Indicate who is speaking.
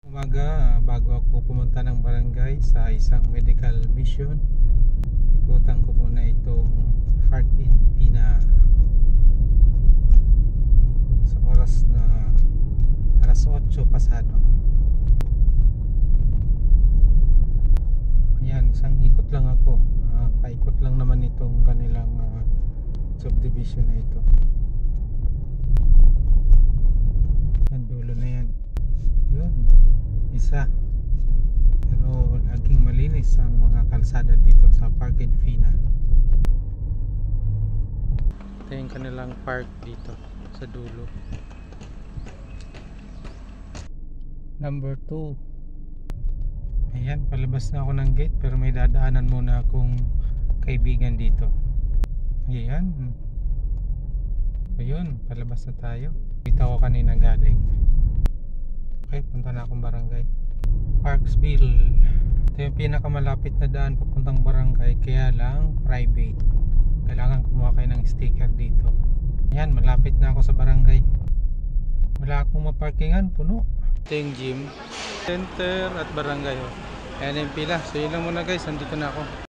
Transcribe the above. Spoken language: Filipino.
Speaker 1: Umaga, bago ako pumunta ng barangay sa isang medical mission, ikutan ko muna itong Park in Pina sa oras na alas 8 pasado. Ayan, isang ikot lang ako, paikot lang naman itong kanilang subdivision na ito. Yan, dulo na yan. Yun, isa. Pero laging malinis ang mga kalsada dito sa Park in Pina. Ito yung kanilang park dito sa dulo. Number 2. Ayan, palabas na ako ng gate, pero may dadaanan muna akong kaibigan dito. Ayan. Ayun, palabas na tayo. Dito ako kanina galing. Okay, punta na akong barangay Parksville. Ito yung pinakamalapit na daan papuntang barangay, kaya lang private. Kailangan kumuha kayo ng sticker dito. Ayan, malapit na ako sa barangay. Wala akong maparkingan, puno. Ito yung gym, center at barangay. Ayan yung pila. So yun lang muna guys, nandito na ako.